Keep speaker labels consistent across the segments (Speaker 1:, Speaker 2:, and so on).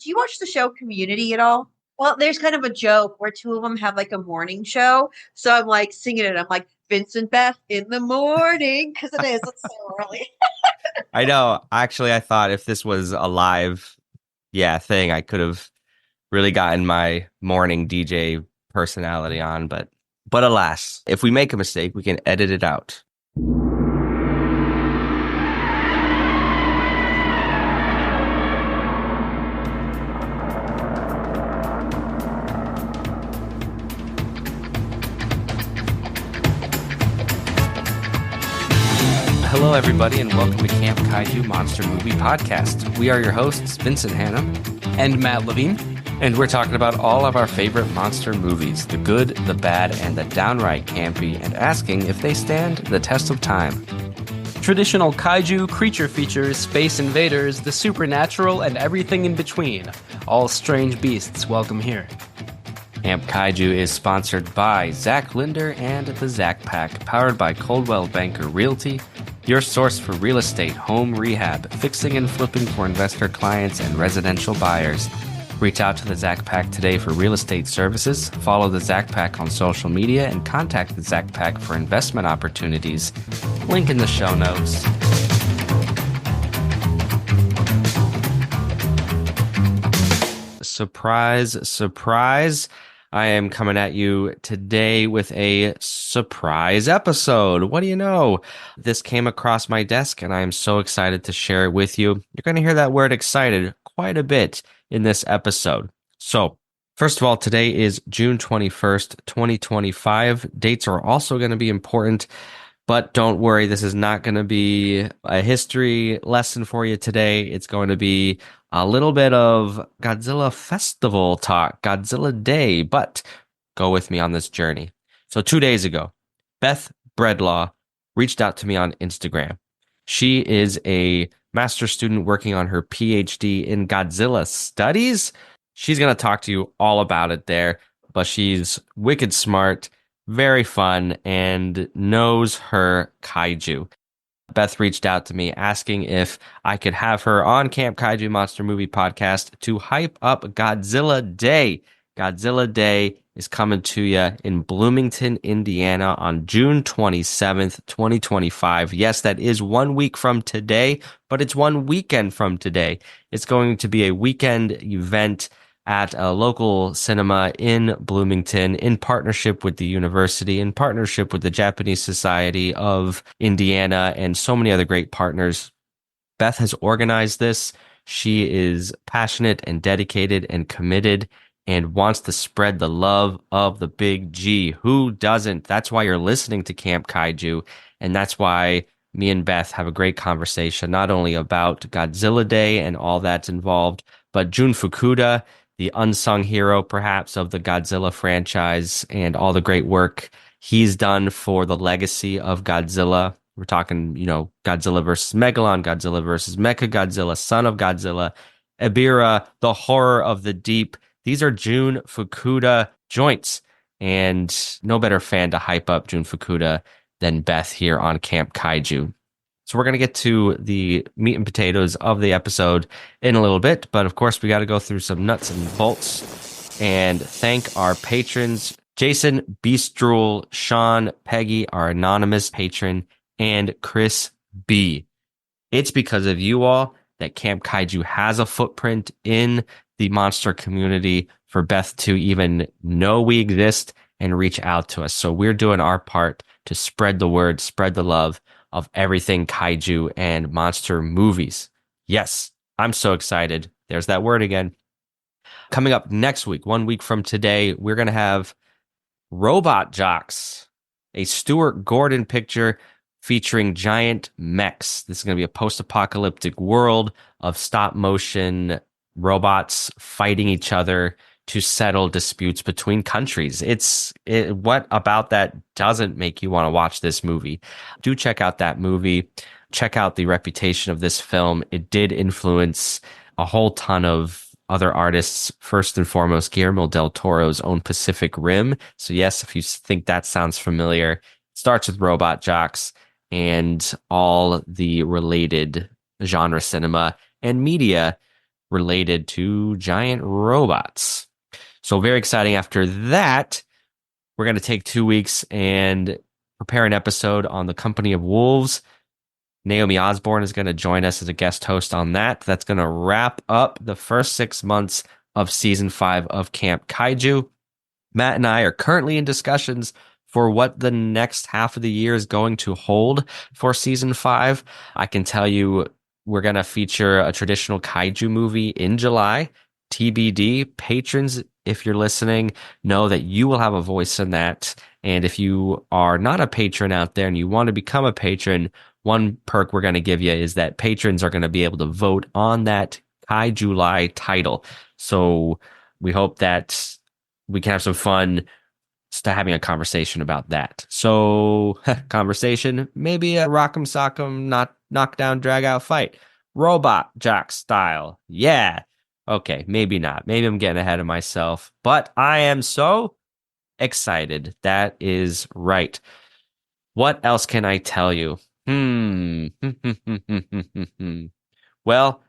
Speaker 1: Do you watch the show Community at all? Well, there's kind of a joke where two of them have like a morning show. So I'm like singing it. I'm like, Vincent Beth in the morning, because it is. It's so early.
Speaker 2: I know. Actually, I thought if this was a live, thing, I could have really gotten my morning DJ personality on, but alas, if we make a mistake, we can edit it out. Hello, everybody, and welcome to Camp Kaiju Monster Movie Podcast. We are your hosts, Vincent Hannum
Speaker 3: and Matt Levine,
Speaker 2: and we're talking about all of our favorite monster movies, the good, the bad, and the downright campy, and asking if they stand the test of time.
Speaker 3: Traditional kaiju, creature features, space invaders, the supernatural, and everything in between. All strange beasts welcome here.
Speaker 2: Camp Kaiju is sponsored by Zach Linder and the Zach Pack, powered by Coldwell Banker Realty, your source for real estate, home rehab, fixing and flipping for investor clients and residential buyers. Reach out to the Zach Pack today for real estate services. Follow the Zach Pack on social media and contact the Zach Pack for investment opportunities. Link in the show notes. Surprise, surprise. I am coming at you today with a surprise episode. What do you know? This came across my desk and I am so excited to share it with you. You're going to hear that word excited quite a bit in this episode. So, first of all, today is June 21st, 2025. Dates are also going to be important, but don't worry, this is not going to be a history lesson for you today. It's going to be a little bit of Godzilla Festival talk, Godzilla Day, but go with me on this journey. So 2 days ago, Beth Bredlau reached out to me on Instagram. She is a master's student working on her PhD in Godzilla studies. She's going to talk to you all about it there, but she's wicked smart, very fun, and knows her kaiju. Beth reached out to me asking if I could have her on Camp Kaiju Monster Movie Podcast to hype up Godzilla Day. Godzilla Day is coming to you in Bloomington, Indiana on June 27th, 2025. Yes, that is 1 week from today, but it's one weekend from today. It's going to be a weekend event at a local cinema in Bloomington in partnership with the university, in partnership with the Japanese Society of Indiana, and so many other great partners. Beth has organized this. She is passionate and dedicated and committed and wants to spread the love of the big G. Who doesn't? That's why you're listening to Camp Kaiju, and that's why me and Beth have a great conversation, not only about Godzilla Day and all that's involved, but Jun Fukuda, the unsung hero, perhaps, of the Godzilla franchise and all the great work he's done for the legacy of Godzilla. We're talking, Godzilla versus Megalon, Godzilla versus Mechagodzilla, Son of Godzilla, Ebirah, the horror of the deep. These are Jun Fukuda joints, and no better fan to hype up Jun Fukuda than Beth here on Camp Kaiju. So we're going to get to the meat and potatoes of the episode in a little bit. But of course, we got to go through some nuts and bolts and thank our patrons, Jason, Beastrool, Shawn, Peggy, our anonymous patron, and Chris B. It's because of you all that Camp Kaiju has a footprint in the monster community for Beth to even know we exist and reach out to us. So we're doing our part to spread the word, spread the love of everything kaiju and monster movies. Yes, I'm so excited. There's that word again. Coming up next week, 1 week from today, we're going to have Robot Jox, a Stuart Gordon picture featuring giant mechs. This is going to be a post-apocalyptic world of stop-motion robots fighting each other to settle disputes between countries. What about that doesn't make you want to watch this movie? Do check out that movie. Check out the reputation of this film. It did influence a whole ton of other artists, first and foremost, Guillermo del Toro's own Pacific Rim. So yes, if you think that sounds familiar, it starts with Robot Jox and all the related genre cinema and media related to giant robots. So very exciting. After that, we're going to take 2 weeks and prepare an episode on the Company of Wolves. Naomi Osborne is going to join us as a guest host on that. That's going to wrap up the first 6 months of season 5 of Camp Kaiju. Matt and I are currently in discussions for what the next half of the year is going to hold for season 5. I can tell you we're going to feature a traditional kaiju movie in July. TBD. Patrons, if you're listening, know that you will have a voice in that. And if you are not a patron out there and you want to become a patron, one perk we're going to give you is that patrons are going to be able to vote on that Kaiju title. So we hope that we can have some fun having a conversation about that. So, conversation, maybe a rock'em sock'em, knockdown, drag out fight. Robot Jox style. Yeah. Okay, maybe not. Maybe I'm getting ahead of myself, but I am so excited. That is right. What else can I tell you? Well,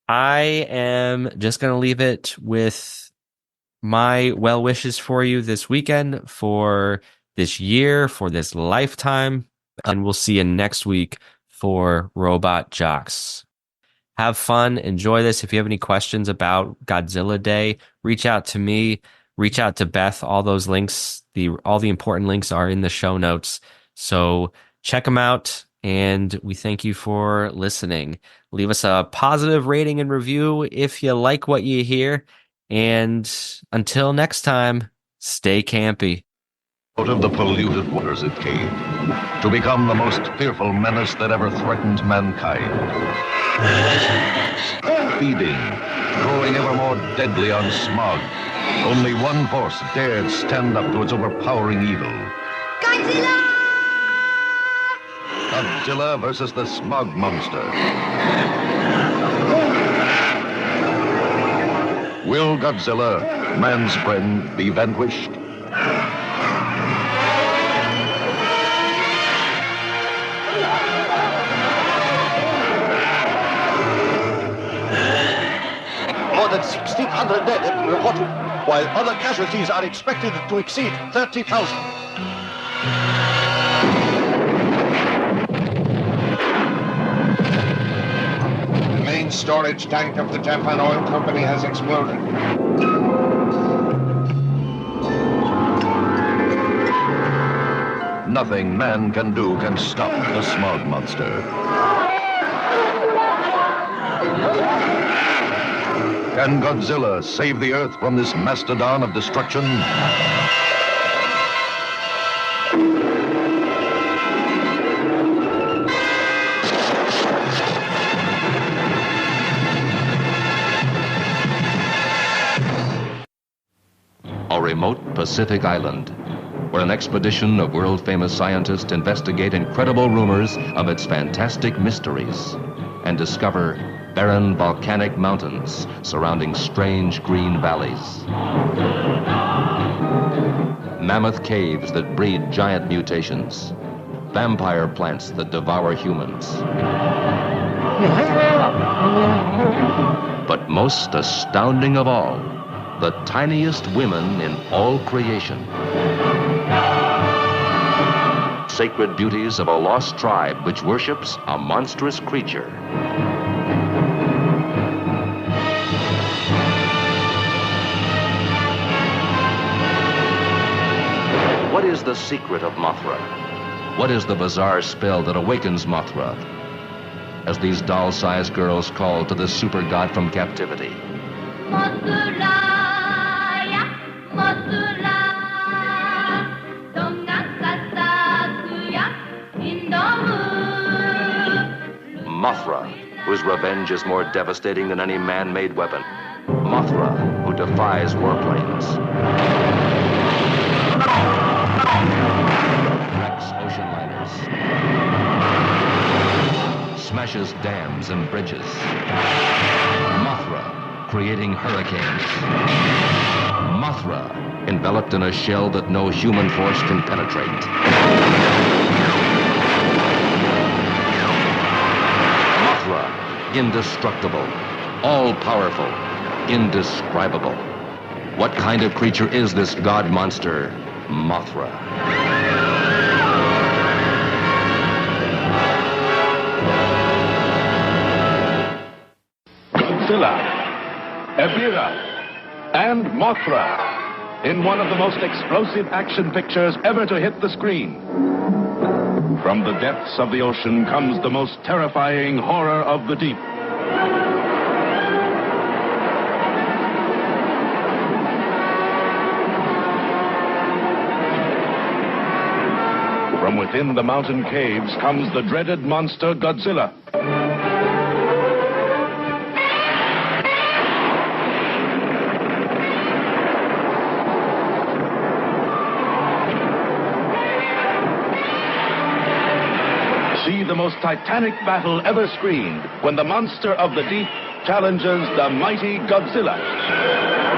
Speaker 2: I am just going to leave it with my well wishes for you this weekend, for this year, for this lifetime, and we'll see you next week for Robot Jox. Have fun, enjoy this. If you have any questions about Godzilla Day, reach out to me, reach out to Beth. All those links, all the important links are in the show notes. So check them out, and we thank you for listening. Leave us a positive rating and review if you like what you hear. And until next time, stay campy.
Speaker 4: Out of the polluted waters it came, to become the most fearful menace that ever threatened mankind. Feeding, growing ever more deadly on Smog. Only one force dared stand up to its overpowering evil.
Speaker 1: Godzilla!
Speaker 4: Godzilla versus the Smog monster. Will Godzilla, man's friend, be vanquished?
Speaker 5: More than 1,600 dead have been reported, while other casualties are expected to exceed 30,000.
Speaker 6: The main storage tank of the Japan Oil Company has exploded.
Speaker 4: Nothing man can do can stop the Smog monster. Can Godzilla save the Earth from this mastodon of destruction?
Speaker 7: A remote Pacific island, where an expedition of world-famous scientists investigate incredible rumors of its fantastic mysteries and discover barren volcanic mountains surrounding strange green valleys. Mammoth caves that breed giant mutations. Vampire plants that devour humans. But most astounding of all, the tiniest women in all creation. Sacred beauties of a lost tribe which worships a monstrous creature. What is the secret of Mothra? What is the bizarre spell that awakens Mothra? As these doll-sized girls call to the super god from captivity. Mothra, whose revenge is more devastating than any man-made weapon. Mothra, who defies warplanes. Wrecks ocean liners. Smashes dams and bridges. Mothra, creating hurricanes. Mothra, enveloped in a shell that no human force can penetrate. Mothra, indestructible, all-powerful, indescribable. What kind of creature is this god monster, Mothra?
Speaker 8: Godzilla, Ebirah, and Mothra in one of the most explosive action pictures ever to hit the screen. From the depths of the ocean comes the most terrifying horror of the deep. From within the mountain caves comes the dreaded monster Godzilla. See the most titanic battle ever screened when the monster of the deep challenges the mighty Godzilla.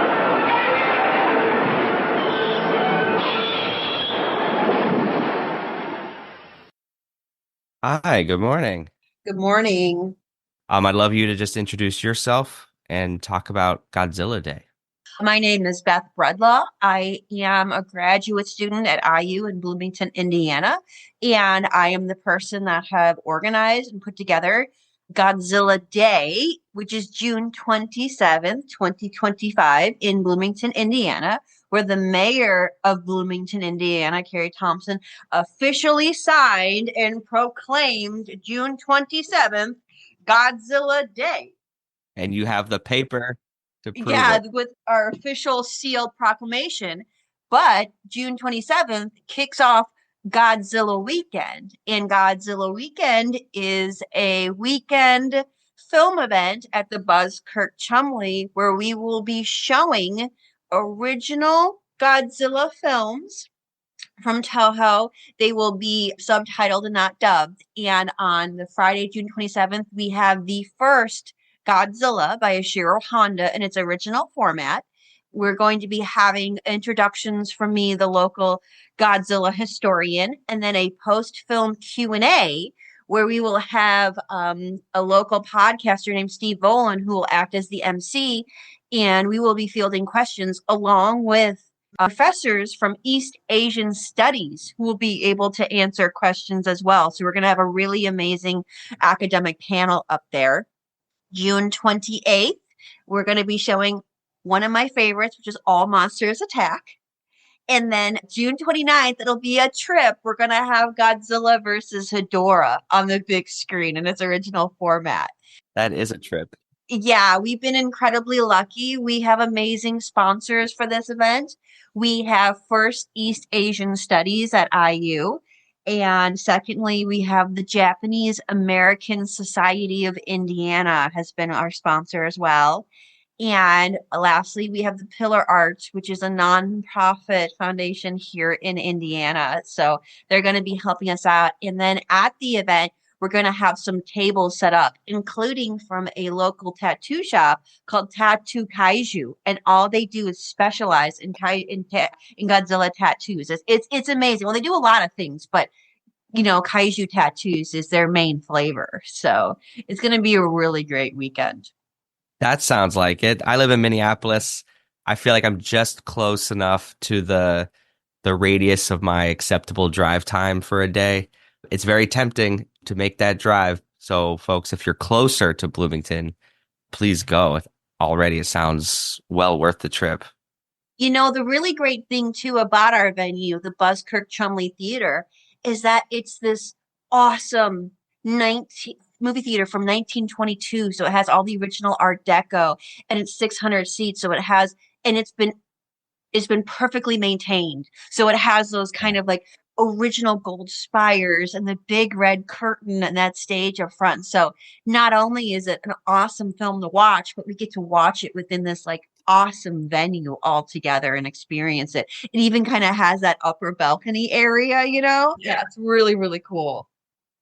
Speaker 2: Hi, good morning.
Speaker 1: Good morning.
Speaker 2: I'd love you to just introduce yourself and talk about Godzilla Day.
Speaker 1: My name is Beth Bredlau. I am a graduate student at IU in Bloomington, Indiana, and I am the person that have organized and put together Godzilla Day, which is June 27th, 2025 in Bloomington, Indiana, where the mayor of Bloomington, Indiana, Carrie Thompson, officially signed and proclaimed June 27th Godzilla Day.
Speaker 2: And you have the paper to prove
Speaker 1: Yeah,
Speaker 2: it.
Speaker 1: with our official sealed proclamation. But June 27th kicks off Godzilla Weekend. And Godzilla Weekend is a weekend film event at the Buzzkirk Chumley where we will be showing original Godzilla films from Toho. They will be subtitled and not dubbed. And on the Friday, June 27th, we have the first Godzilla by Ishiro Honda in its original format. We're going to be having introductions from me, the local Godzilla historian, and then a post-film Q&A where we will have a local podcaster named Steve Volan who will act as the MC, and we will be fielding questions along with professors from East Asian Studies who will be able to answer questions as well. So we're going to have a really amazing academic panel up there. June 28th, we're going to be showing one of my favorites, which is All Monsters Attack. And then June 29th, it'll be a trip. We're going to have Godzilla versus Hedorah on the big screen in its original format.
Speaker 2: That is a trip.
Speaker 1: Yeah, we've been incredibly lucky. We have amazing sponsors for this event. We have First East Asian Studies at IU. And secondly, we have the Japanese American Society of Indiana has been our sponsor as well. And lastly, we have the Pillar Arts, which is a nonprofit foundation here in Indiana. So they're going to be helping us out. And then at the event, we're going to have some tables set up, including from a local tattoo shop called Tattoo Kaiju. And all they do is specialize in Godzilla tattoos. It's amazing. Well, they do a lot of things, but you know, kaiju tattoos is their main flavor. So it's going to be a really great weekend.
Speaker 2: That sounds like it. I live in Minneapolis. I feel like I'm just close enough to the radius of my acceptable drive time for a day. It's very tempting to make that drive. So, folks, if you're closer to Bloomington, please go. Already, it sounds well worth the trip.
Speaker 1: You know, the really great thing, too, about our venue, the Buzzkirk Chumley Theater, is that it's this awesome movie theater from 1922. So it has all the original Art Deco, and it's 600 seats. So it has, and it's been perfectly maintained. So it has those kind of like original gold spires and the big red curtain and that stage up front. So not only is it an awesome film to watch, but we get to watch it within this like awesome venue all together and experience it. It even kind of has that upper balcony area, you know? Yeah, it's really, really cool.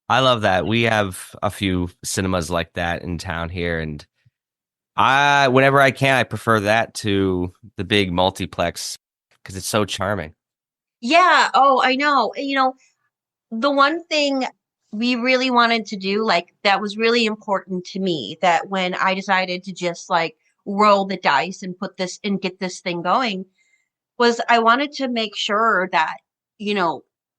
Speaker 2: I love that. We have a few cinemas like that in town here, and whenever I can, I prefer that to the big multiplex because it's so charming.
Speaker 1: Yeah. Oh, I know. You know, the one thing we really wanted to do, like, that was really important to me, that when I decided to just like roll the dice and put this and get this thing going, was I wanted to make sure that,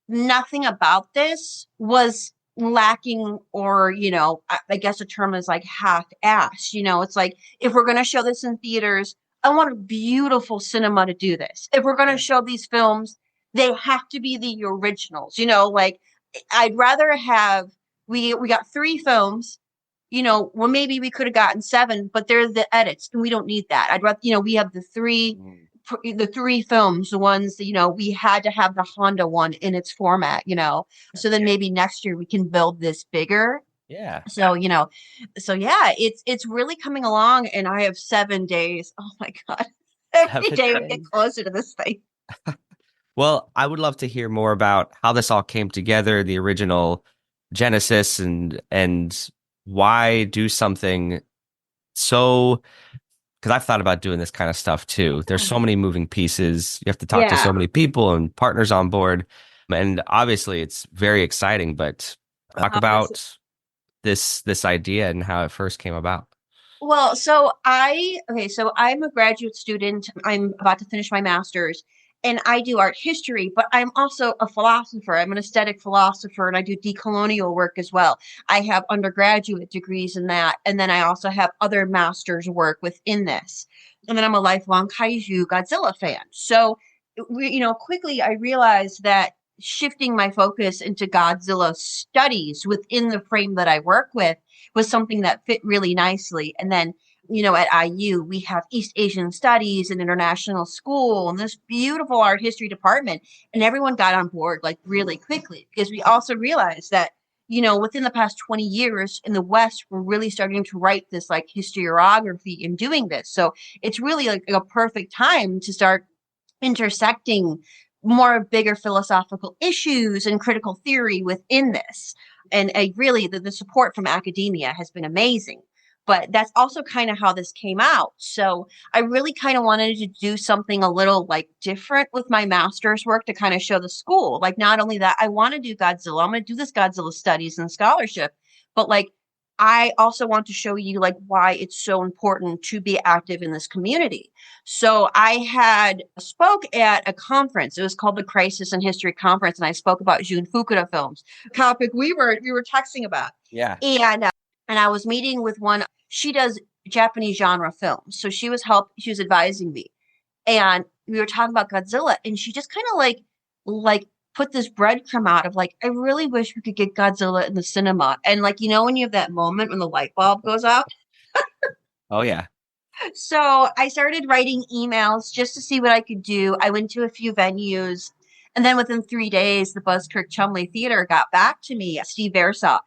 Speaker 1: nothing about this was lacking, or, I guess the term is like half-assed. It's like, if we're going to show this in theaters, I want a beautiful cinema to do this. If we're going to show these films, they have to be the originals. Like, I'd rather have, we got 3 films, well, maybe we could have gotten 7, but they're the edits and we don't need that. I'd rather, we have the 3 films, the ones that, we had to have the Honda one in its format, so then maybe next year we can build this bigger.
Speaker 2: Yeah.
Speaker 1: So, so yeah, it's really coming along, and I have 7 days. Oh my God. Every day we get closer to this thing.
Speaker 2: Well, I would love to hear more about how this all came together, the original genesis, and why do something so, because I've thought about doing this kind of stuff too. There's so many moving pieces. You have to talk to so many people and partners on board. And obviously it's very exciting, but talk about this idea and how it first came about.
Speaker 1: Well, so I'm a graduate student. I'm about to finish my master's, and I do art history, but I'm also a philosopher. I'm an aesthetic philosopher, and I do decolonial work as well. I have undergraduate degrees in that, and then I also have other master's work within this. And then I'm a lifelong kaiju Godzilla fan. So, quickly I realized that shifting my focus into Godzilla studies within the frame that I work with was something that fit really nicely. And then, at IU, we have East Asian Studies and International School and this beautiful art history department. And everyone got on board like really quickly, because we also realized that, within the past 20 years in the West, we're really starting to write this like historiography in doing this. So it's really like a perfect time to start intersecting more bigger philosophical issues and critical theory within this. And really, the support from academia has been amazing. But that's also kind of how this came out. So I really kind of wanted to do something a little like different with my master's work to kind of show the school. Like, not only that, I want to do Godzilla. I'm going to do this Godzilla studies and scholarship. But like, I also want to show you like why it's so important to be active in this community. So I had spoke at a conference. It was called the Crisis in History Conference, and I spoke about Jun Fukuda films, a topic we were texting about.
Speaker 2: Yeah.
Speaker 1: And I was meeting with one. She does Japanese genre films, so she was advising me, and we were talking about Godzilla, and she just kind of like put this breadcrumb out of like, I really wish we could get Godzilla in the cinema. And like, when you have that moment when the light bulb goes out.
Speaker 2: Oh yeah.
Speaker 1: So I started writing emails just to see what I could do. I went to a few venues, and then within 3 days, the Buzzkirk Chumley Theater got back to me, Steve Versaw,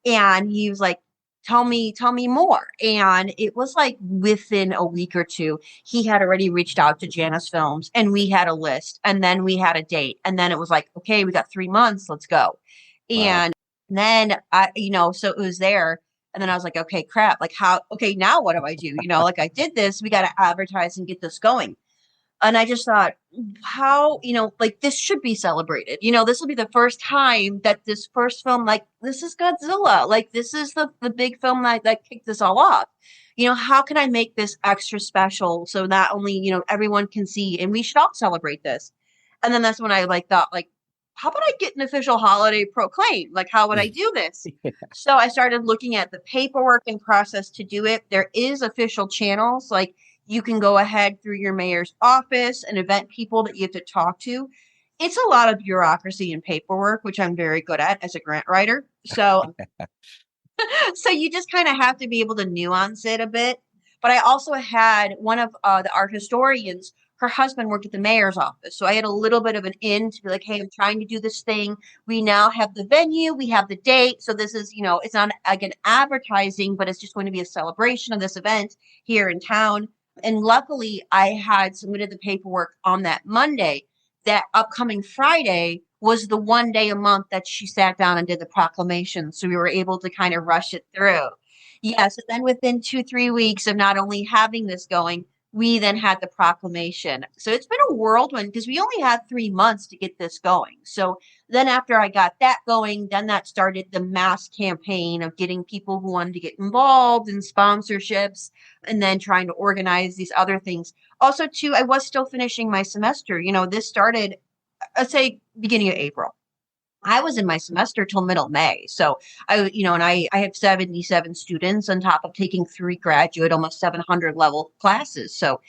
Speaker 1: and he was like, tell me more. And it was like within a week or two, he had already reached out to Janus Films, and we had a list, and then we had a date, and then it was like, okay, we got 3 months, let's go. Wow. And then so it was there. And then I was like, okay, crap, like now what do I do? Like, I did this, we got to advertise and get this going. And I just thought, how, like, this should be celebrated. This will be the first time that this first film, like, this is Godzilla. Like, this is the big film that kicked this all off. How can I make this extra special so not only, everyone can see, and we should all celebrate this. And then that's when I thought, how about I get an official holiday proclaimed? Like, how would I do this? Yeah. So I started looking at the paperwork and process to do it. There is official channels, like, you can go ahead through your mayor's office and event people that you have to talk to. It's a lot of bureaucracy and paperwork, which I'm very good at as a grant writer. So, so you just kind of have to be able to nuance it a bit. But I also had one of the art historians, her husband worked at the mayor's office. So I had a little bit of an in to be like, hey, I'm trying to do this thing. We now have the venue, we have the date. So this is, it's not again advertising, but it's just going to be a celebration of this event here in town. And luckily, I had submitted the paperwork on that Monday. That upcoming Friday was the one day a month that she sat down and did the proclamation. So we were able to kind of rush it through. Yes. And then within 2-3 weeks of not only having this going, we then had the proclamation. So it's been a whirlwind because we only had 3 months to get this going. So then after I got that going, then that started the mass campaign of getting people who wanted to get involved in sponsorships and then trying to organize these other things. Also, too, I was still finishing my semester. This started, let's say, beginning of April. I was in my semester till middle May. So I have 77 students on top of taking 3 graduate, almost 700 level classes. So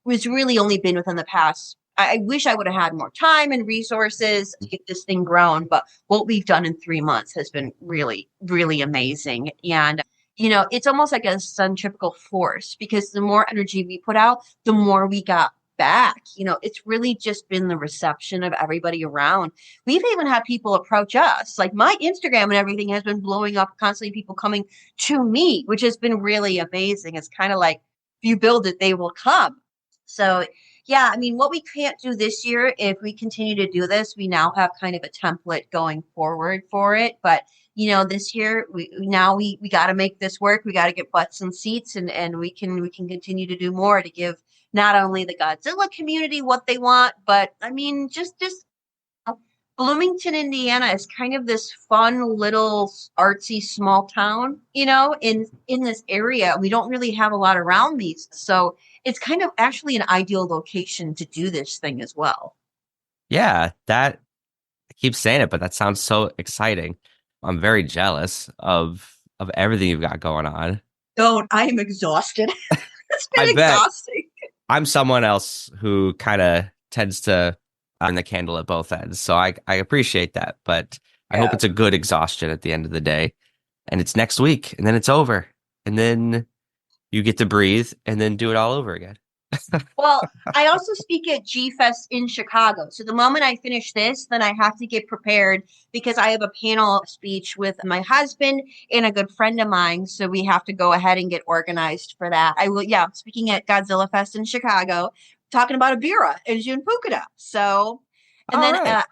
Speaker 1: it's really only been within the past. I wish I would have had more time and resources to get this thing grown, but what we've done in 3 months has been really, really amazing. And it's almost like a centrifugal force because the more energy we put out, the more we got back. It's really just been the reception of everybody around. We've even had people approach us. Like my Instagram and everything has been blowing up, constantly people coming to me, which has been really amazing. It's kind of like if you build it, they will come. So yeah, I mean, what we can't do this year, if we continue to do this, we now have kind of a template going forward for it. But this year we got to make this work. We got to get butts and seats, and we can continue to do more to give not only the Godzilla community what they want, but I mean, just Bloomington, Indiana is kind of this fun little artsy small town, in this area. We don't really have a lot around these. So it's kind of actually an ideal location to do this thing as well.
Speaker 2: Yeah, I keep saying it, but that sounds so exciting. I'm very jealous of everything you've got going on.
Speaker 1: Don't. I am exhausted. It's been
Speaker 2: I bet.
Speaker 1: exhausting.
Speaker 2: I'm someone else who kind of tends to burn the candle at both ends. So I appreciate that, but I hope it's a good exhaustion at the end of the day. And it's next week, and then it's over. And then you get to breathe and then do it all over again.
Speaker 1: Well, I also speak at G-Fest in Chicago. So the moment I finish this, then I have to get prepared because I have a panel speech with my husband and a good friend of mine. So we have to go ahead and get organized for that. Speaking at Godzilla Fest in Chicago, talking about Ebirah and Jun Fukuda. So, and then, right.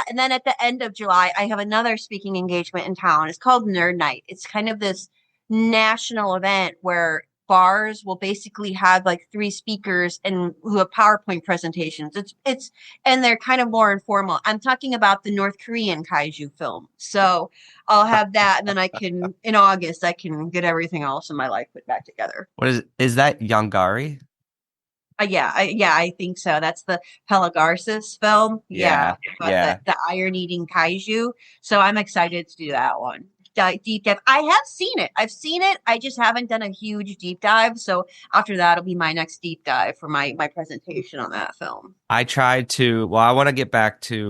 Speaker 1: And then at the end of July, I have another speaking engagement in town. It's called Nerd Night. It's kind of this national event where bars will basically have like 3 speakers and who have PowerPoint presentations. And they're kind of more informal. I'm talking about the North Korean kaiju film. So I'll have that, and then in August, I can get everything else in my life put back together.
Speaker 2: What is that Yongari?
Speaker 1: I think so. That's the Pelagarsis film. The iron-eating kaiju. So I'm excited to do that one. Deep dive. I have seen it. I've seen it. I just haven't done a huge deep dive. So after that, it'll be my next deep dive for my presentation on that film.
Speaker 2: I tried to. Well, I want to get back to.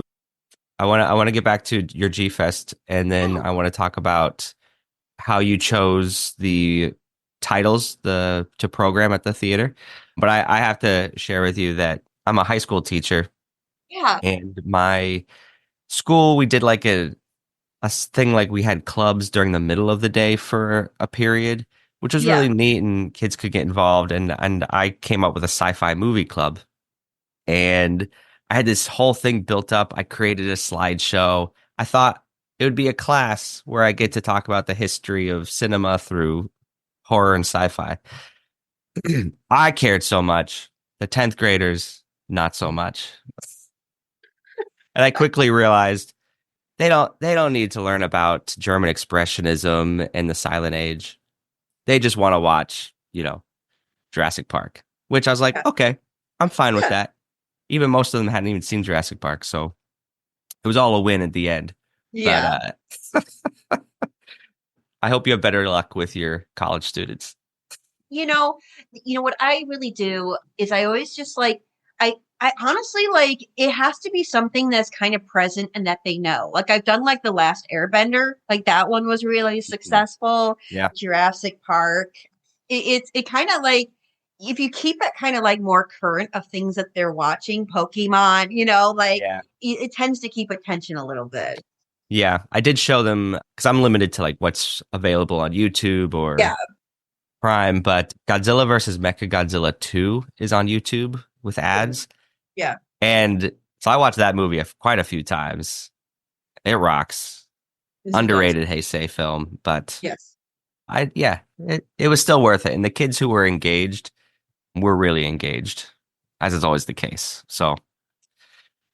Speaker 2: I want to get back to your G Fest, and then I want to talk about how you chose the titles to program at the theater. But I have to share with you that I'm a high school teacher.
Speaker 1: Yeah.
Speaker 2: And my school, we did like a thing, like we had clubs during the middle of the day for a period, which was really neat, and kids could get involved. And I came up with a sci-fi movie club, and I had this whole thing built up. I created a slideshow. I thought it would be a class where I get to talk about the history of cinema through horror and sci-fi. I cared so much. The 10th graders, not so much. And I quickly realized they don't need to learn about German Expressionism and the Silent Age. They just want to watch, Jurassic Park, which I was like, okay, I'm fine with that. Even most of them hadn't even seen Jurassic Park, so it was all a win at the end.
Speaker 1: Yeah.
Speaker 2: But I hope you have better luck with your college students.
Speaker 1: What I really do is I always just I honestly it has to be something that's kind of present and that they know. Like I've done like The Last Airbender, like that one was really successful.
Speaker 2: Yeah. Jurassic
Speaker 1: Park. It kind of like, if you keep it kind of like more current of things that they're watching, Pokemon, it tends to keep attention a little bit.
Speaker 2: Yeah, I did show them because I'm limited to like what's available on YouTube or Prime, but Godzilla versus Mechagodzilla 2 is on YouTube with ads.
Speaker 1: Yeah.
Speaker 2: And so I watched that movie quite a few times. It rocks. Underrated Heisei film, but
Speaker 1: yes.
Speaker 2: It was still worth it. And the kids who were engaged, we're really engaged, as is always the case. So,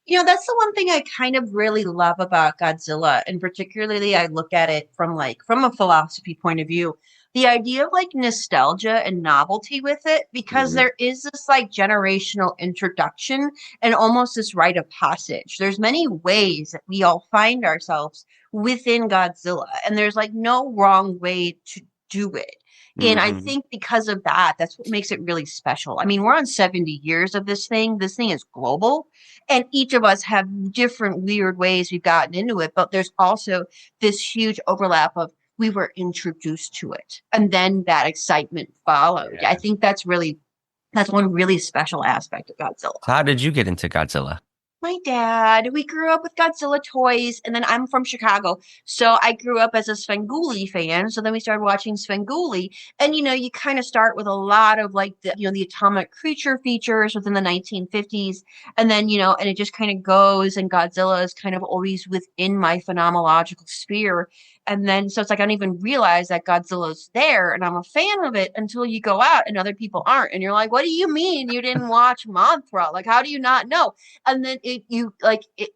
Speaker 1: That's the one thing I kind of really love about Godzilla, and particularly I look at it from a philosophy point of view. The idea of like nostalgia and novelty with it, because there is this like generational introduction and almost this rite of passage. There's many ways that we all find ourselves within Godzilla, and there's like no wrong way to do it. And I think because of that, that's what makes it really special. I mean, we're on 70 years of this thing. This thing is global, and each of us have different weird ways we've gotten into it. But there's also this huge overlap of we were introduced to it, and then that excitement followed. I think that's one really special aspect of Godzilla.
Speaker 2: So how did you get into Godzilla?
Speaker 1: My dad, we grew up with Godzilla toys, and then I'm from Chicago, so I grew up as a Svengoolie fan. So then we started watching Svengoolie, and you kind of start with a lot of like the atomic creature features within the 1950s, and then and it just kind of goes, and Godzilla is kind of always within my phenomenological sphere. And then, so it's like I don't even realize that Godzilla's there, and I'm a fan of it until you go out and other people aren't, and you're like, "What do you mean you didn't watch Mothra? Like, how do you not know?" And then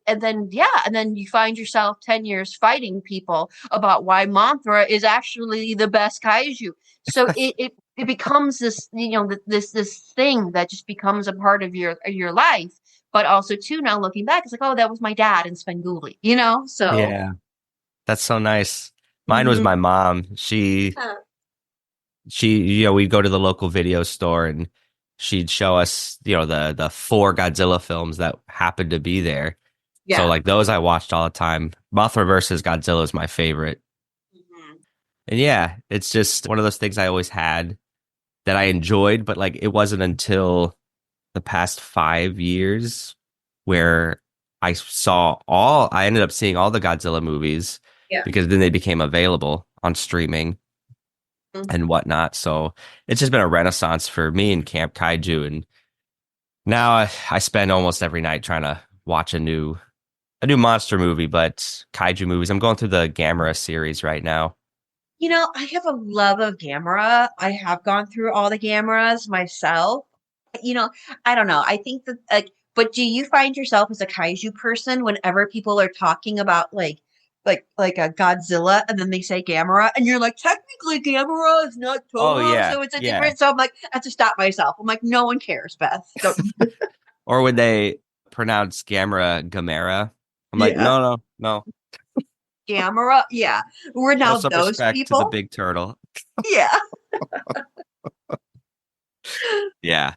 Speaker 1: and then you find yourself 10 years fighting people about why Mothra is actually the best kaiju. So it becomes this this thing that just becomes a part of your life. But also too, now looking back, it's like, oh, that was my dad in Svengoolie, So
Speaker 2: Yeah. That's so nice. Mine was my mom. She, we'd go to the local video store and she'd show us, the 4 Godzilla films that happened to be there. Yeah. So like those I watched all the time. Mothra versus Godzilla is my favorite. And yeah, it's just one of those things I always had that I enjoyed, but like it wasn't until the past 5 years where I ended up seeing all the Godzilla movies. Yeah. Because then they became available on streaming and whatnot. So it's just been a renaissance for me in Camp Kaiju. And now I spend almost every night trying to watch a new monster movie, but kaiju movies. I'm going through the Gamera series right now.
Speaker 1: I have a love of Gamera. I have gone through all the Gameras myself. I don't know. I think that but do you find yourself as a kaiju person whenever people are talking about like a Godzilla, and then they say Gamera, and you're like, technically Gamera is not Toho, so it's a different. So I'm like, I have to stop myself. I'm like, no one cares, Beth.
Speaker 2: Or when they pronounce Gamera, I'm like, no.
Speaker 1: Gamera, yeah. We're now
Speaker 2: some
Speaker 1: those
Speaker 2: respect
Speaker 1: people.
Speaker 2: to the big turtle.
Speaker 1: Yeah.
Speaker 2: Yeah.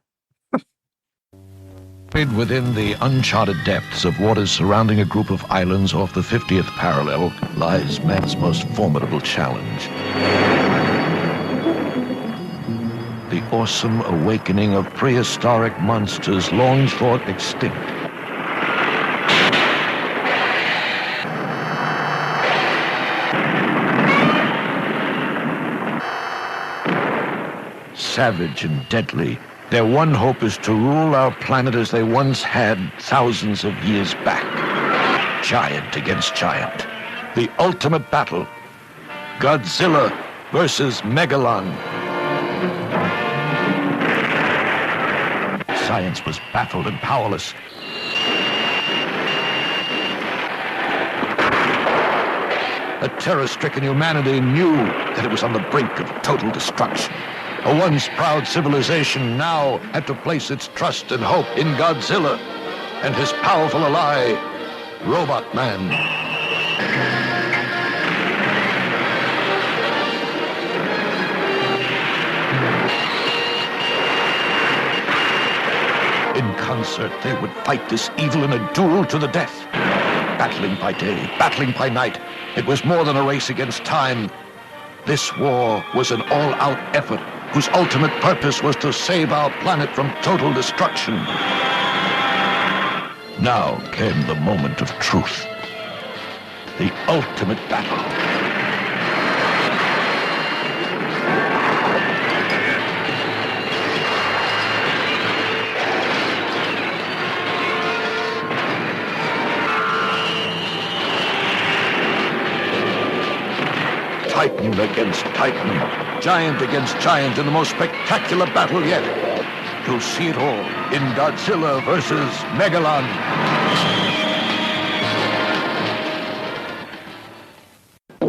Speaker 4: Within the uncharted depths of waters surrounding a group of islands off the 50th parallel lies man's most formidable challenge. The awesome awakening of prehistoric monsters long thought extinct. Savage and deadly, their one hope is to rule our planet as they once had thousands of years back. Giant against giant. The ultimate battle. Godzilla versus Megalon. Science was baffled and powerless. A terror-stricken humanity knew that it was on the brink of total destruction. A once proud civilization now had to place its trust and hope in Godzilla and his powerful ally, Robot Man. In concert, they would fight this evil in a duel to the death. Battling by day, battling by night. It was more than a race against time. This war was an all-out effort whose ultimate purpose was to save our planet from total destruction. Now came the moment of truth. The ultimate battle. Titan against Titan. Giant against giant in the most spectacular battle yet. to see it all in Godzilla vs. Megalon.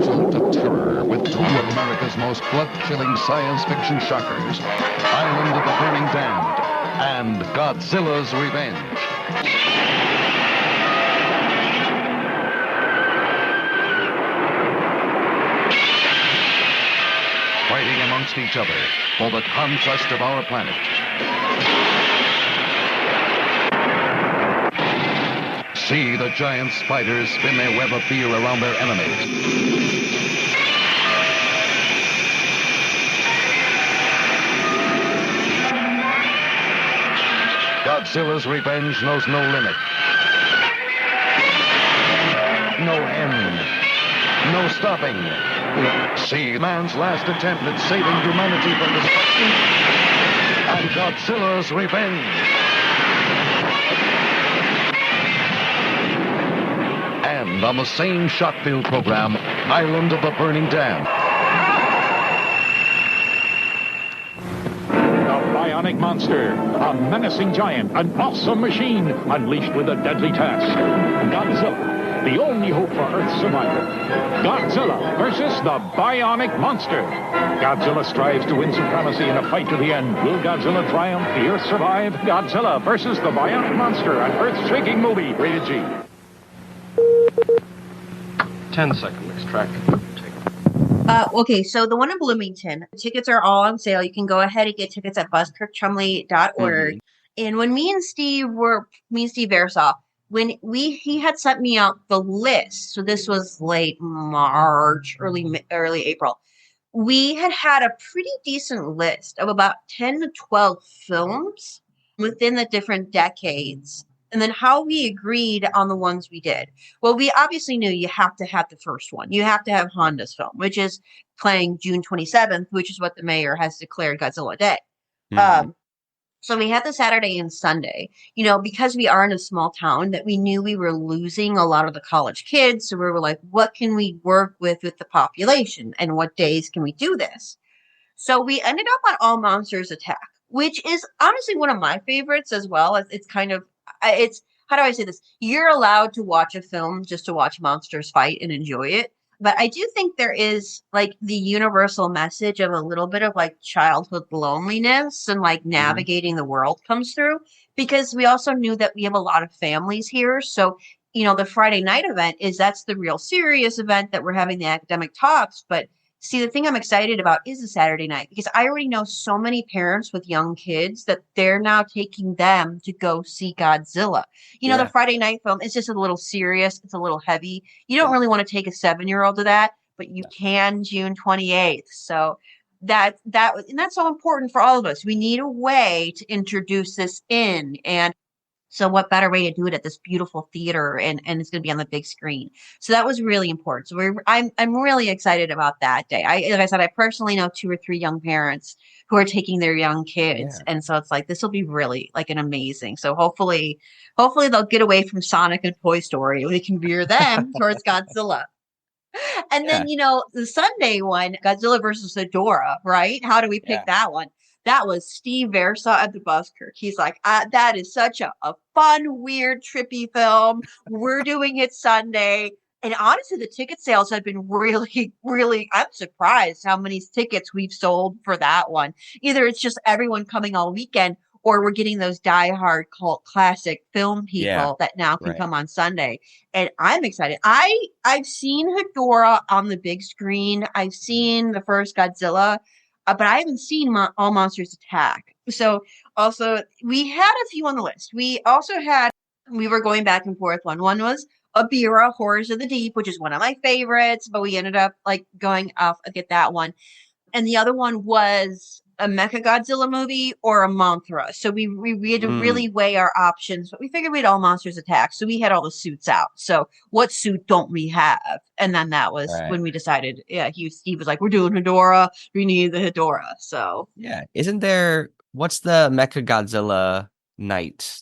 Speaker 6: Salute of terror with two of America's most blood-chilling science fiction shockers, Island of the Burning Damned and Godzilla's Revenge. Fighting amongst each other for the conquest of our planet. See the giant spiders spin their web of fear around their enemies. Godzilla's Revenge knows no limit. No end. No stopping. See man's last attempt at saving humanity from destruction. And Godzilla's Revenge. And on the same shot-filled program, Island of the Burning Dam.
Speaker 9: The Bionic monster, a menacing giant, an awesome machine, unleashed with a deadly task. Godzilla, the only hope for Earth's survival. Godzilla versus the Bionic monster. Godzilla strives to win supremacy in a fight to the end. Will Godzilla triumph? The Earth survive? Godzilla versus the Bionic monster, an earth-shaking movie. Rated G.
Speaker 10: 10-second extract.
Speaker 1: Okay, so the one in Bloomington, tickets are all on sale. You can go ahead and get tickets at buskirkchumley.org. Mm-hmm. And when me and Steve Versoff, he had sent me out the list. So this was late March, early April. We had a pretty decent list of about 10 to 12 films within the different decades. And then how we agreed on the ones we did. Well, we obviously knew you have to have the first one. You have to have Honda's film, which is playing June 27th, which is what the mayor has declared Godzilla Day. Mm-hmm. So we had the Saturday and Sunday, because we are in a small town, that we knew we were losing a lot of the college kids. So we were like, what can we work with the population, and what days can we do this? So we ended up on All Monsters Attack, which is honestly one of my favorites as well. It's kind of, how do I say this? You're allowed to watch a film just to watch monsters fight and enjoy it. But I do think there is like the universal message of a little bit of like childhood loneliness and like navigating the world comes through, because we also knew that we have a lot of families here. So, the Friday night event that's the real serious event that we're having the academic talks. But see, the thing I'm excited about is the Saturday night, because I already know so many parents with young kids that they're now taking them to go see Godzilla. The Friday night film is just a little serious. It's a little heavy. You don't really want to take a 7-year-old to that, but you can June 28th. So and that's so important for all of us. We need a way to introduce this in, and so what better way to do it at this beautiful theater, and it's going to be on the big screen. So that was really important. So I'm really excited about that day. Like I said, I personally know 2 or 3 young parents who are taking their young kids. Yeah. And so it's like, this will be really like an amazing. So hopefully they'll get away from Sonic and Toy Story. We can veer them towards Godzilla. And then, the Sunday one, Godzilla versus Hedorah, right? How do we pick that one? That was Steve Versa at the Buskirk. He's like, that is such a fun, weird, trippy film. We're doing it Sunday. And honestly, the ticket sales have been really, really, I'm surprised how many tickets we've sold for that one. Either it's just everyone coming all weekend, or we're getting those diehard cult classic film people that now can come on Sunday. And I'm excited. I've seen Hedorah on the big screen. I've seen the first Godzilla. But I haven't seen All Monsters Attack. So also, we had a few on the list. We were going back and forth. One was Ebirah, Horrors of the Deep, which is one of my favorites, but we ended up like going off and get that one. And the other one was a Mechagodzilla movie or a Mothra. So we had to really weigh our options, but we figured we'd All Monsters Attack. So we had all the suits out. So what suit don't we have? And then that was when we decided, Steve was like, we're doing Hedorah. We need the Hedorah. So
Speaker 2: isn't there, what's the Mechagodzilla night?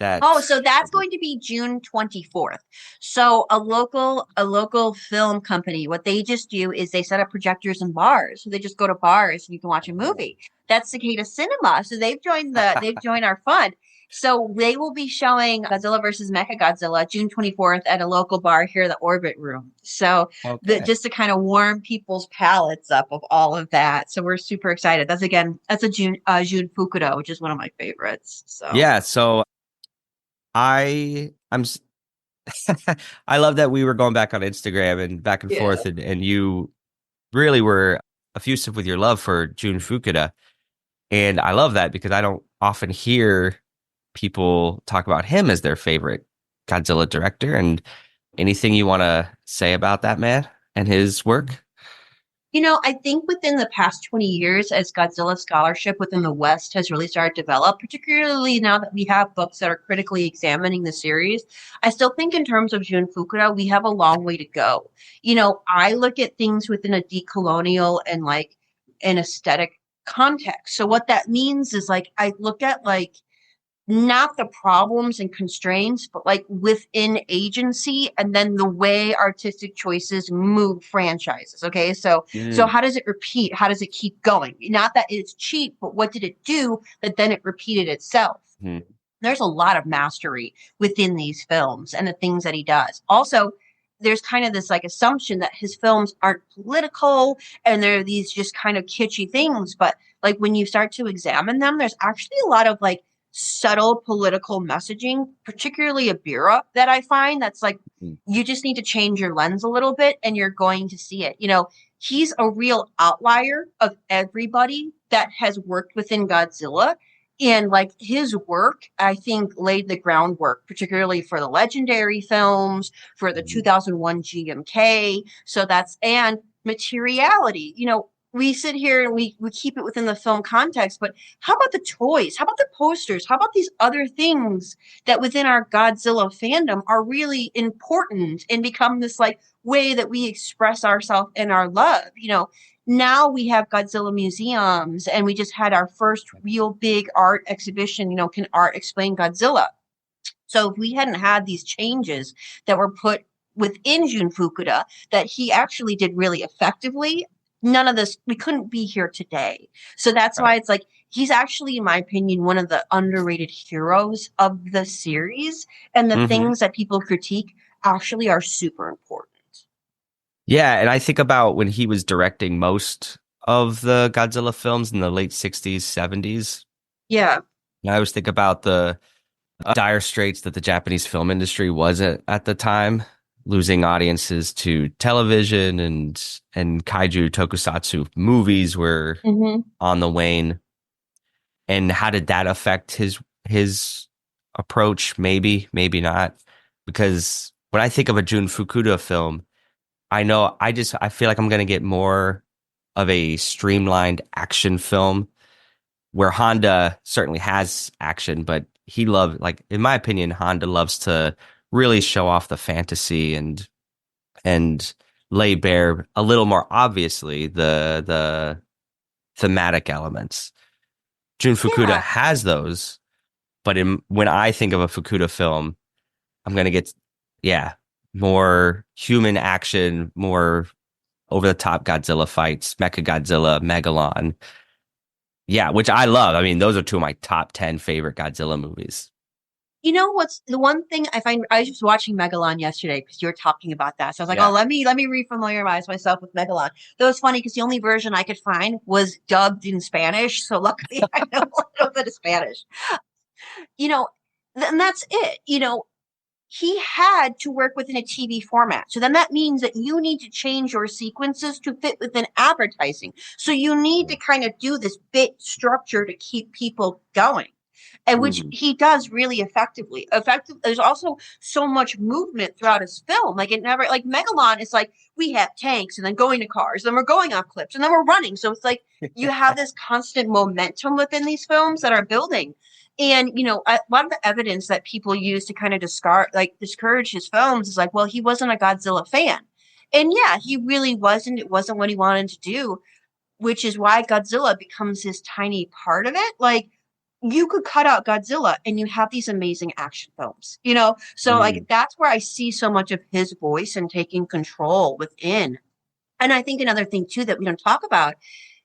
Speaker 1: Oh, so that's going to be June 24th. So a local film company, what they just do is they set up projectors in bars. So they just go to bars and you can watch a movie. That's Cicada Cinema. So they've joined our fun. So they will be showing Godzilla versus Mechagodzilla June 24th at a local bar here in the Orbit Room. So just to kind of warm people's palates up of all of that. So we're super excited. That's a June Fukuda, which is one of my favorites. So
Speaker 2: yeah, so I'm I love that we were going back on Instagram and back and forth, and you really were effusive with your love for Jun Fukuda. And I love that because I don't often hear people talk about him as their favorite Godzilla director. And anything you want to say about that man and his work?
Speaker 1: I think within the past 20 years, as Godzilla scholarship within the West has really started to develop, particularly now that we have books that are critically examining the series, I still think in terms of Jun Fukuda, we have a long way to go. I look at things within a decolonial and like an aesthetic context. So what that means is like, I look at like, not the problems and constraints, but like within agency and then the way artistic choices move franchises. Okay. So how does it repeat? How does it keep going? Not that it's cheap, but what did it do that then it repeated itself? There's a lot of mastery within these films and the things that he does. Also, there's kind of this like assumption that his films aren't political and they're these just kind of kitschy things. But like when you start to examine them, there's actually a lot of like subtle political messaging, particularly Ebirah, that I find that's like, you just need to change your lens a little bit and you're going to see it. He's a real outlier of everybody that has worked within Godzilla. And like his work, I think laid the groundwork, particularly for the legendary films, for the 2001 GMK. And materiality, we sit here and we keep it within the film context, but how about the toys? How about the posters? How about these other things that within our Godzilla fandom are really important and become this like way that we express ourselves and our love? Now we have Godzilla museums and we just had our first real big art exhibition, Can Art Explain Godzilla? So if we hadn't had these changes that were put within Jun Fukuda that he actually did really effectively, none of this, we couldn't be here today. So that's why it's like, he's actually, in my opinion, one of the underrated heroes of the series. And the things that people critique actually are super important.
Speaker 2: Yeah. And I think about when he was directing most of the Godzilla films in the late 60s, 70s.
Speaker 1: Yeah.
Speaker 2: I always think about the dire straits that the Japanese film industry was at the time, losing audiences to television and kaiju tokusatsu movies were on the wane. And how did that affect his approach? Maybe not. Because when I think of a Jun Fukuda film, I feel like I'm going to get more of a streamlined action film where Honda certainly has action, but in my opinion, Honda loves to really show off the fantasy and lay bare a little more obviously the thematic elements. Jun Fukuda has those, but when I think of a Fukuda film, I'm gonna get more human action, more over the top Godzilla fights, Mechagodzilla, Megalon. Yeah, which I love. I mean, those are two of my top 10 favorite Godzilla movies.
Speaker 1: What's the one thing I find? I was just watching Megalon yesterday because you were talking about that. So I was like, let me refamiliarize myself with Megalon. That was funny because the only version I could find was dubbed in Spanish. So luckily I know a little bit of Spanish. And that's it. He had to work within a TV format. So then that means that you need to change your sequences to fit within advertising. So you need to kind of do this bit structure to keep people going. And which he does really effectively. There's also so much movement throughout his film. Like Megalon is like, we have tanks and then going to cars, and then we're going off cliffs and then we're running. So it's like you have this constant momentum within these films that are building. And, a lot of the evidence that people use to kind of discourage his films is like, well, he wasn't a Godzilla fan. And yeah, he really wasn't. It wasn't what he wanted to do, which is why Godzilla becomes this tiny part of it. Like, you could cut out Godzilla and you have these amazing action films, So like that's where I see so much of his voice and taking control within. And I think another thing too that we don't talk about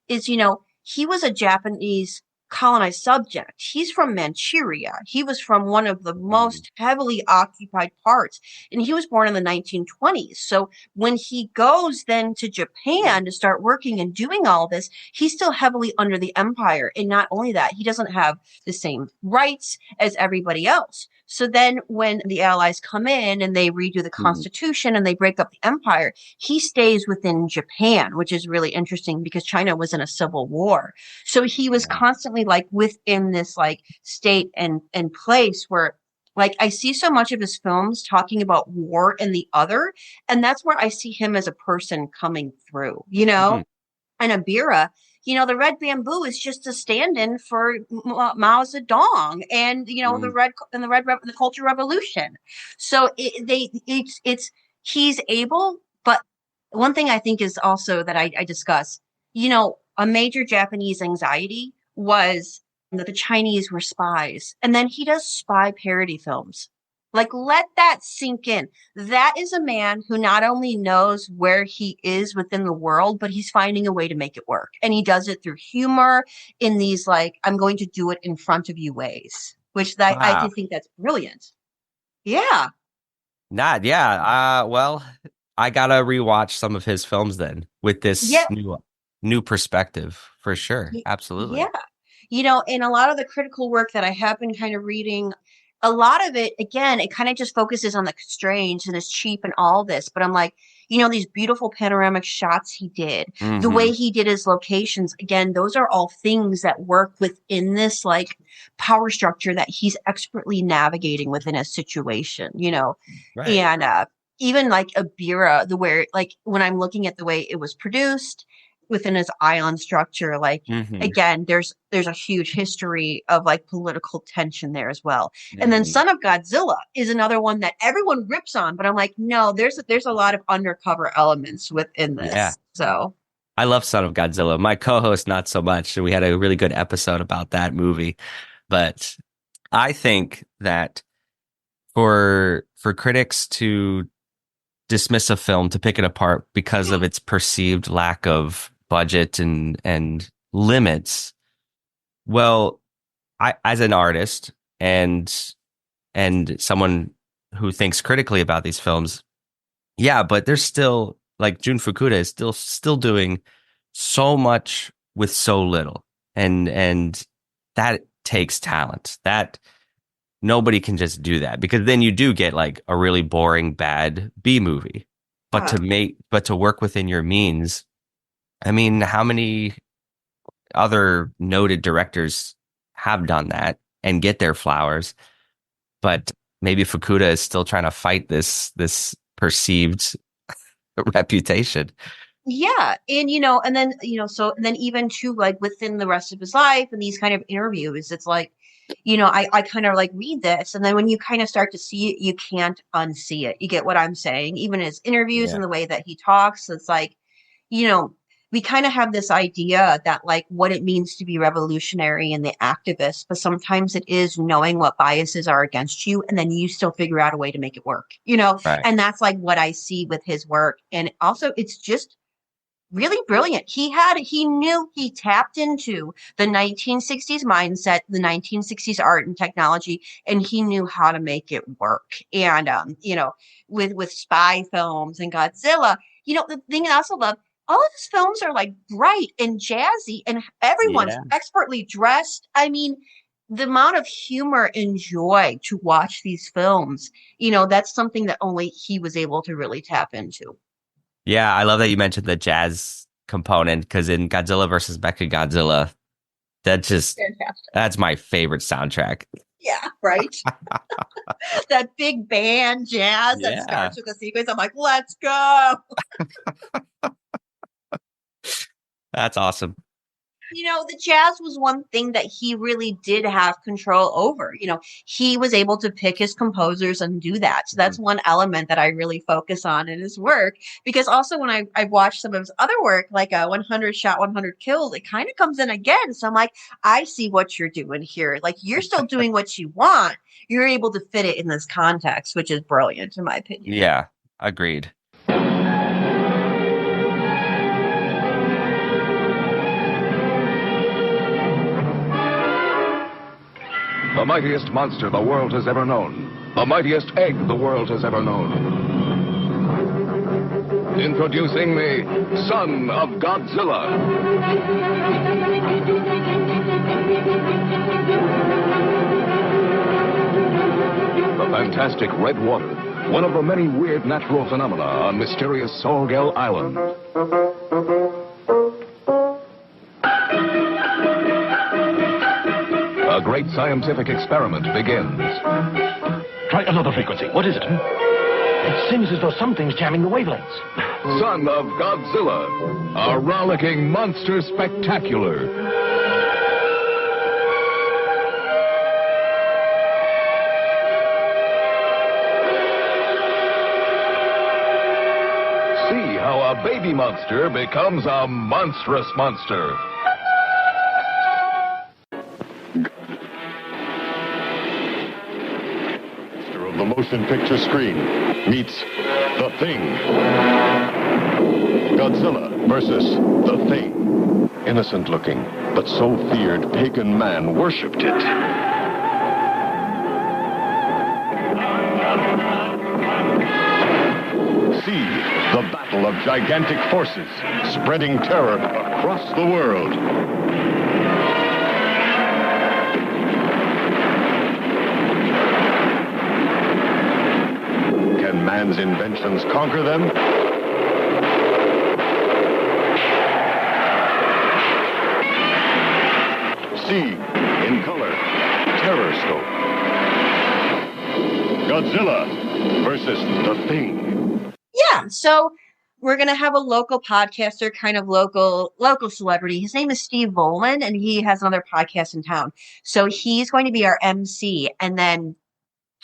Speaker 1: is, he was a Japanese colonized subject. He's from Manchuria. He was from one of the most heavily occupied parts, and he was born in the 1920s. So when he goes then to Japan to start working and doing all this, he's still heavily under the empire. And not only that, he doesn't have the same rights as everybody else. So then when the Allies come in and they redo the Constitution and they break up the empire, he stays within Japan, which is really interesting because China was in a civil war. So he was constantly like within this like state and place where like I see so much of his films talking about war and the other. And that's where I see him as a person coming through, And Ebirah, the red bamboo is just a stand-in for Mao Zedong and the Cultural Revolution. So he's able, but one thing I think is also that I discuss, a major Japanese anxiety was that the Chinese were spies, and then he does spy parody films. Like, let that sink in. That is a man who not only knows where he is within the world, but he's finding a way to make it work. And he does it through humor in these, like, I'm going to do it in front of you ways, which I think that's brilliant. Yeah.
Speaker 2: Well, I gotta rewatch some of his films then with this new perspective for sure. Absolutely.
Speaker 1: Yeah. In a lot of the critical work that I have been kind of reading, a lot of it, again, it kind of just focuses on the strange and is cheap and all this. But I'm like, these beautiful panoramic shots he did, the way he did his locations, again, those are all things that work within this like power structure that he's expertly navigating within a situation,
Speaker 2: Right.
Speaker 1: And even like Ebirah, like when I'm looking at the way it was produced within his island structure, like again, there's a huge history of like political tension there as well. And then Son of Godzilla is another one that everyone rips on, but I'm like, no, there's a lot of undercover elements within this.
Speaker 2: Yeah.
Speaker 1: So
Speaker 2: I love Son of Godzilla. My co-host not so much. We had a really good episode about that movie. But I think that for critics to dismiss a film, to pick it apart because of its perceived lack of budget and limits, well, I, as an artist and someone who thinks critically about these films, but there's still, like, Jun Fukuda is still doing so much with so little, and that takes talent. That nobody can just do that, because then you do get like a really boring, bad B movie. But to work within your means, I mean, how many other noted directors have done that and get their flowers? But maybe Fukuda is still trying to fight this perceived reputation.
Speaker 1: Yeah. And, and then, so then even too, like within the rest of his life and these kind of interviews, it's like, I kind of like read this, and then when you kind of start to see it, you can't unsee it. You get what I'm saying? Even his interviews and the way that he talks, it's like, we kind of have this idea that like what it means to be revolutionary and the activist, but sometimes it is knowing what biases are against you, and then you still figure out a way to make it work,
Speaker 2: Right.
Speaker 1: And that's like what I see with his work. And also it's just really brilliant. He knew he tapped into the 1960s mindset, the 1960s art and technology, and he knew how to make it work. And, with spy films and Godzilla, the thing I also love, all of his films are like bright and jazzy, and everyone's expertly dressed. I mean, the amount of humor and joy to watch these films, that's something that only he was able to really tap into.
Speaker 2: Yeah, I love that you mentioned the jazz component, because in Godzilla versus Mechagodzilla, that's my favorite soundtrack.
Speaker 1: Yeah, right. That big band jazz that starts with a sequence. I'm like, let's go.
Speaker 2: That's awesome.
Speaker 1: The jazz was one thing that he really did have control over. He was able to pick his composers and do that. So that's one element that I really focus on in his work. Because also when I watched some of his other work, like 100 Shot, 100 Killed, it kind of comes in again. So I'm like, I see what you're doing here. Like, you're still doing what you want. You're able to fit it in this context, which is brilliant, in my opinion.
Speaker 2: Yeah, agreed.
Speaker 8: The mightiest monster the world has ever known. The mightiest egg the world has ever known. Introducing the son of Godzilla. The fantastic red water, one of the many weird natural phenomena on mysterious Solgel Island. A great scientific experiment begins.
Speaker 6: Try another frequency. What is it? It seems as though something's jamming the wavelengths.
Speaker 8: Son of Godzilla, a rollicking monster spectacular. See how a baby monster becomes a monstrous monster.
Speaker 11: The motion picture screen meets The Thing. Godzilla versus The Thing. Innocent looking, but so feared pagan man worshipped it. See the battle of gigantic forces spreading terror across the world. Man's inventions conquer them? See, in color, Terror Scope. Godzilla versus The Thing.
Speaker 1: Yeah, so we're going to have a local podcaster, kind of local celebrity. His name is Steve Volman, and he has another podcast in town. So he's going to be our MC, and then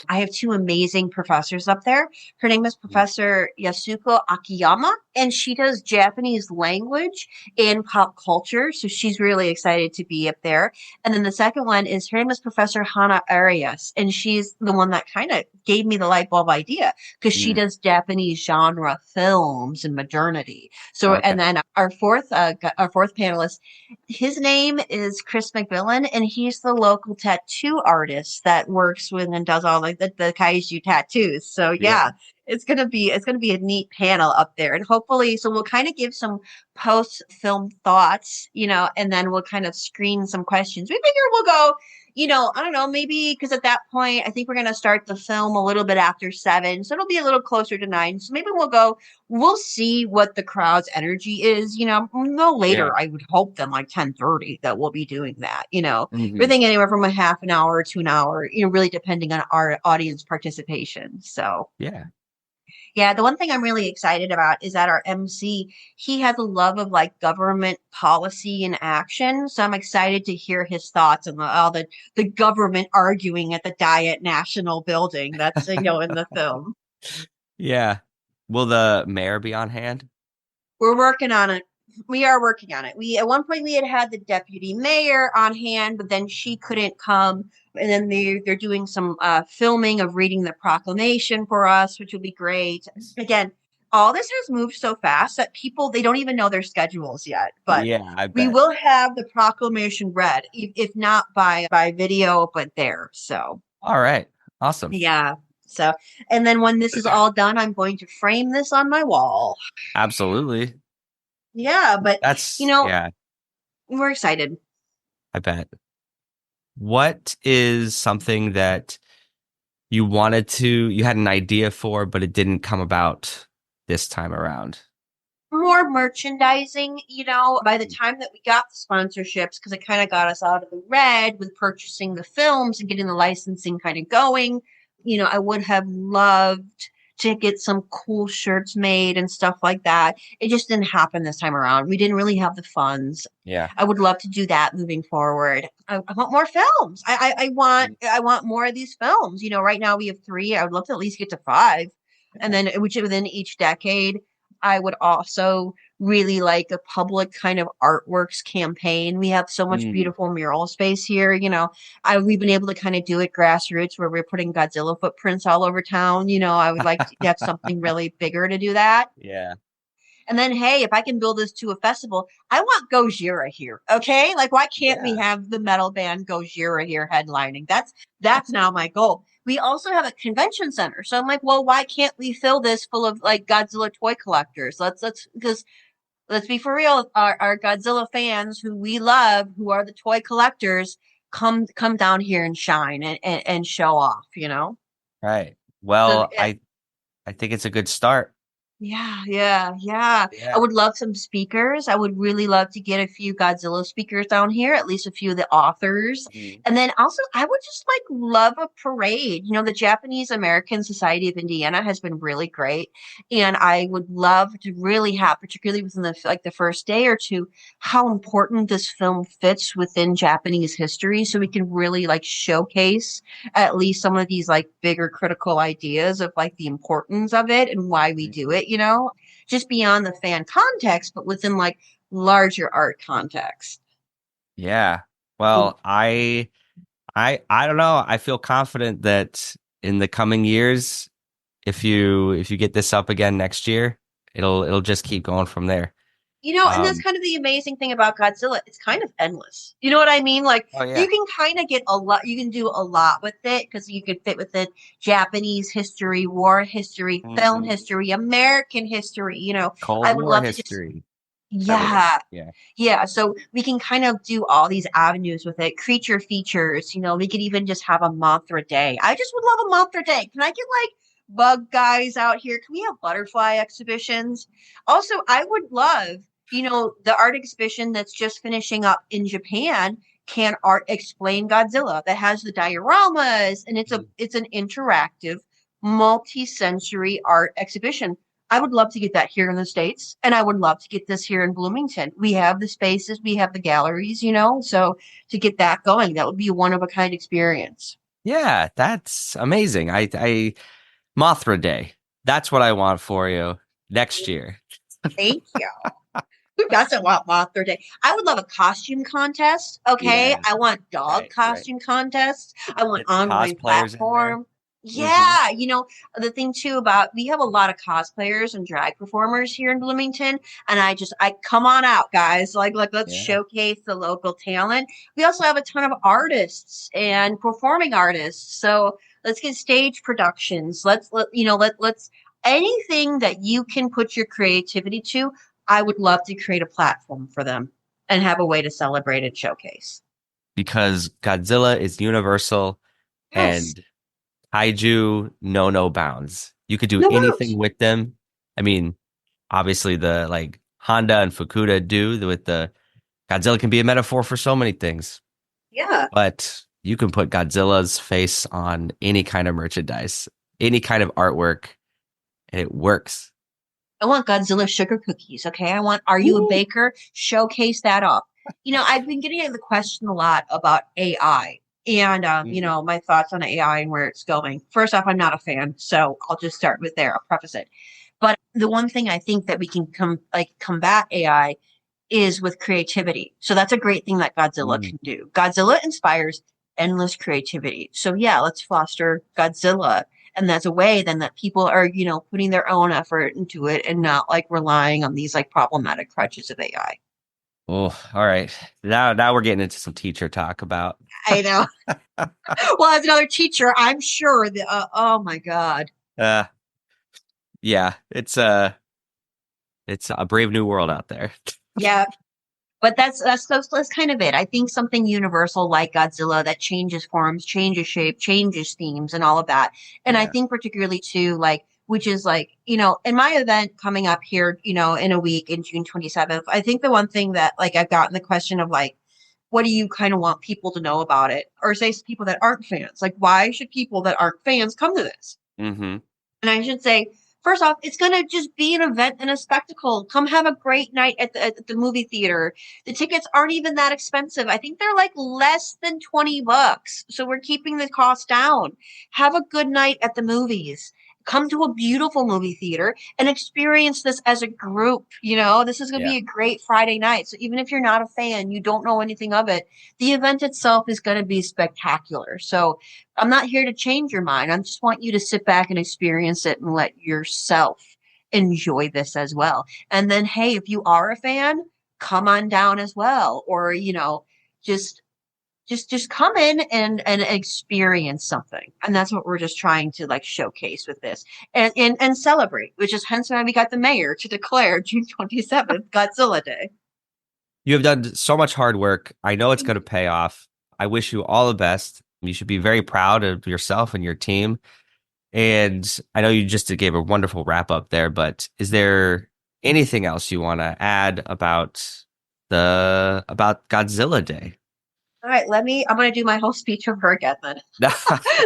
Speaker 1: I have two amazing professors up there. Her name is Professor Yasuko Akiyama, and she does Japanese language and pop culture. So she's really excited to be up there. And then the second one is, her name is Professor Hana Arias, and she's the one that kind of gave me the light bulb idea, because she does Japanese genre films and modernity. So, and then our fourth panelist, his name is Chris McMillan, and he's the local tattoo artist that works with and does all the kaiju tattoos. So yeah, it's gonna be a neat panel up there, and hopefully, so we'll kind of give some post film thoughts, and then we'll kind of screen some questions. We figure we'll go, I don't know, maybe, because at that point I think we're gonna start the film a little bit after 7, so it'll be a little closer to 9. So maybe we'll see what the crowd's energy is. No later, I would hope, than like 10:30 that we'll be doing that. We're thinking anywhere from a half an hour to an hour, really depending on our audience participation. So yeah, the one thing I'm really excited about is that our MC, he has a love of like government policy and action. So I'm excited to hear his thoughts on all the government arguing at the Diet National Building. That's, in the film.
Speaker 2: Yeah. Will the mayor be on hand?
Speaker 1: We're working on it. We are working on it. At one point we had the deputy mayor on hand, but then she couldn't come. And then they're doing some filming of reading the proclamation for us, which will be great. Again, all this has moved so fast that they don't even know their schedules yet. But we will have the proclamation read, if not by video, but there. So
Speaker 2: all right, awesome.
Speaker 1: Yeah. So, and then when this is all done, I'm going to frame this on my wall.
Speaker 2: Absolutely.
Speaker 1: Yeah, but
Speaker 2: that's
Speaker 1: we're excited.
Speaker 2: I bet. What is something that you had an idea for, but it didn't come about this time around?
Speaker 1: More merchandising, by the time that we got the sponsorships, because it kind of got us out of the red with purchasing the films and getting the licensing kind of going. I would have loved to get some cool shirts made and stuff like that. It just didn't happen this time around. We didn't really have the funds.
Speaker 2: Yeah.
Speaker 1: I would love to do that moving forward. I want more films. I want more of these films. You know, right now we have 3. I would love to at least get to 5. And then which within each decade, I would also really like a public kind of artworks campaign. We have so much beautiful mural space here. You know, we've been able to kind of do it grassroots where we're putting Godzilla footprints all over town. You know, I would like to have something really bigger to do that.
Speaker 2: Yeah.
Speaker 1: And then, hey, if I can build this to a festival, I want Gojira here. Okay, like why can't we have the metal band Gojira here headlining? That's now my goal. We also have a convention center, so I'm like, well, why can't we fill this full of like Godzilla toy collectors? Because let's be for real, our Godzilla fans who we love, who are the toy collectors, come down here and shine and show off. You know,
Speaker 2: Right. Well,
Speaker 1: so,
Speaker 2: I think it's a good start.
Speaker 1: Yeah. I would love some speakers. I would really love to get a few Godzilla speakers down here, at least a few of the authors. And then also, I would just like love a parade. You know, the Japanese American Society of Indiana has been really great. And I would love to really have, particularly within the first day or two, how important this film fits within Japanese history. So we can really like showcase at least some of these like bigger critical ideas of like the importance of it and why we do it. You know, just beyond the fan context, but within like larger art context.
Speaker 2: Yeah. Well, I don't know. I feel confident that in the coming years, if you get this up again next year, it'll just keep going from there.
Speaker 1: You know, and that's kind of the amazing thing about Godzilla. It's kind of endless. You know what I mean? Like, you can kind of get a lot, you can do a lot with it because you can fit with it Japanese history, war history, film history, American history, you know.
Speaker 2: Cold
Speaker 1: I would
Speaker 2: War
Speaker 1: love
Speaker 2: history.
Speaker 1: Yeah. So we can kind of do all these avenues with it. Creature features, you know, we could even just have a Mothra day. I just would love a Mothra day. Can I get like bug guys out here? Can we have butterfly exhibitions? Also, I would love, you know, the art exhibition that's just finishing up in Japan. Can art explain Godzilla? That has the dioramas, and it's an interactive, multi-sensory art exhibition. I would love to get that here in the States, and I would love to get this here in Bloomington. We have the spaces, we have the galleries, you know, so to get that going, that would be a one of a kind experience.
Speaker 2: Yeah, that's amazing. I Mothra Day. That's what I want for you next year.
Speaker 1: Thank you. Who doesn't want Mothra Day? I would love a costume contest. Okay. I want dog costume contests. I want online platform. Yeah. You know, the thing too about we have a lot of cosplayers and drag performers here in Bloomington. And I come on out, guys. Like let's showcase the local talent. We also have a ton of artists and performing artists. So let's get stage productions. Let's anything that you can put your creativity to. I would love to create a platform for them and have a way to celebrate and showcase.
Speaker 2: Because Godzilla is universal and kaiju know no bounds. You could do anything with them. I mean, obviously the like Honda and Fukuda do with the Godzilla can be a metaphor for so many things.
Speaker 1: Yeah.
Speaker 2: But you can put Godzilla's face on any kind of merchandise, any kind of artwork, and it works.
Speaker 1: I want Godzilla sugar cookies, okay? I want, are you a baker? Showcase that up. You know, I've been getting the question a lot about AI and, you know, my thoughts on AI and where it's going. First off, I'm not a fan, so I'll just start with there. I'll preface it. But the one thing I think that we can combat AI is with creativity. So that's a great thing that Godzilla can do. Godzilla inspires endless creativity. So yeah, let's foster Godzilla. And that's a way then that people are, you know, putting their own effort into it and not like relying on these like problematic crutches of AI.
Speaker 2: Oh, all right. Now we're getting into some teacher talk about.
Speaker 1: I know. Well, as another teacher, I'm sure that, oh my God.
Speaker 2: Yeah, it's a brave new world out there.
Speaker 1: Yeah. But that's kind of it. I think something universal like Godzilla that changes forms, changes shape, changes themes and all of that. And I think particularly too, like, which is like, you know, in my event coming up here, you know, in a week in June 27th, I think the one thing that like I've gotten the question of like, what do you kind of want people to know about it? Or say people that aren't fans, like why should people that aren't fans come to this?
Speaker 2: Mm-hmm.
Speaker 1: And I should say, first off, it's going to just be an event and a spectacle. Come have a great night at the movie theater. The tickets aren't even that expensive. I think they're like less than $20. So we're keeping the cost down. Have a good night at the movies. Come to a beautiful movie theater and experience this as a group. This is going to be a great Friday night. So even if you're not a fan, you don't know anything of it, the event itself is going to be spectacular. So I'm not here to change your mind. I just want you to sit back and experience it and let yourself enjoy this as well. And then, hey, if you are a fan, come on down as well. Or, just come in and experience something. And that's what we're just trying to like showcase with this and celebrate, which is hence why we got the mayor to declare June 27th Godzilla Day.
Speaker 2: You have done so much hard work. I know it's going to pay off. I wish you all the best. You should be very proud of yourself and your team. And I know you just gave a wonderful wrap up there, but is there anything else you want to add about Godzilla Day?
Speaker 1: All right, I'm going to do my whole speech over again then.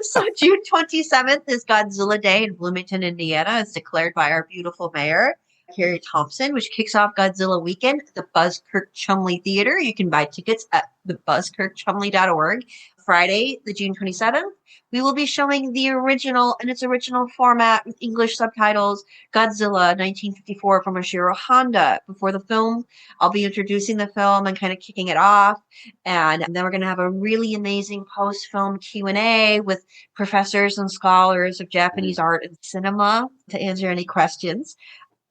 Speaker 1: So June 27th is Godzilla Day in Bloomington, Indiana. It's declared by our beautiful mayor, Carrie Thompson, which kicks off Godzilla weekend at the Buzzkirk Chumley Theater. You can buy tickets at thebuzzkirkchumley.org. Friday, the June 27th, we will be showing the original in its original format with English subtitles, Godzilla 1954 from Ashiro Honda. Before the film, I'll be introducing the film and kind of kicking it off. And then we're going to have a really amazing post-film Q&A with professors and scholars of Japanese art and cinema to answer any questions.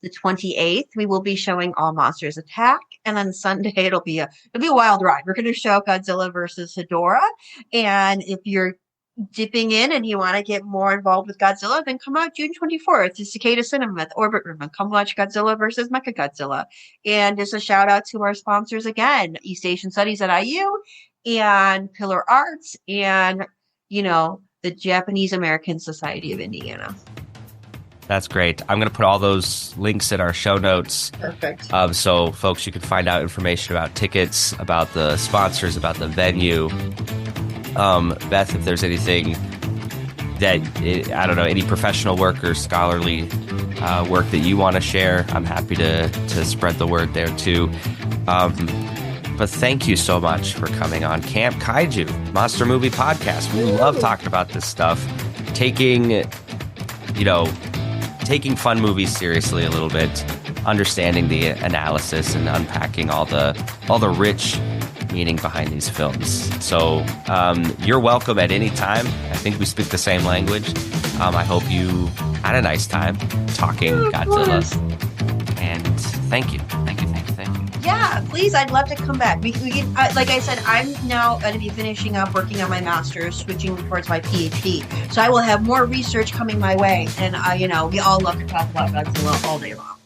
Speaker 1: The 28th, we will be showing All Monsters Attack. And then Sunday, it'll be a wild ride. We're going to show Godzilla versus Hedorah. And if you're dipping in and you want to get more involved with Godzilla, then come out June 24th to Cicada Cinema at the Orbit Room and come watch Godzilla versus Mechagodzilla. And just a shout out to our sponsors again, East Asian Studies at IU and Pillar Arts and, the Japanese American Society of Indiana.
Speaker 2: That's great. I'm going to put all those links in our show notes.
Speaker 1: Perfect.
Speaker 2: So, folks, you can find out information about tickets, about the sponsors, about the venue. Beth, if there's anything that, any professional work or scholarly work that you want to share, I'm happy to spread the word there too. But thank you so much for coming on Camp Kaiju, Monster Movie Podcast. We love talking about this stuff. Taking fun movies seriously a little bit, understanding the analysis and unpacking all the rich meaning behind these films. So you're welcome at any time. I think we speak the same language. I hope you had a nice time talking Godzilla. And thank you.
Speaker 1: Yeah, please. I'd love to come back. We can, like I said, I'm now going to be finishing up working on my master's, switching towards my PhD. So I will have more research coming my way. And, we all love to talk about Godzilla all day long.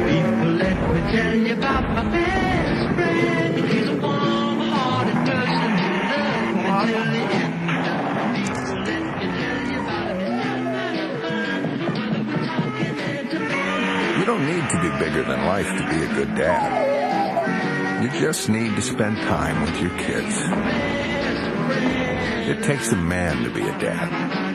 Speaker 12: People, let me tell you about my best friend. He's a warm-hearted person who loves me till the end. People, let me tell you about him.
Speaker 13: You don't need to be bigger than life to be a good dad. You just need to spend time with your kids. It takes a man to be a dad.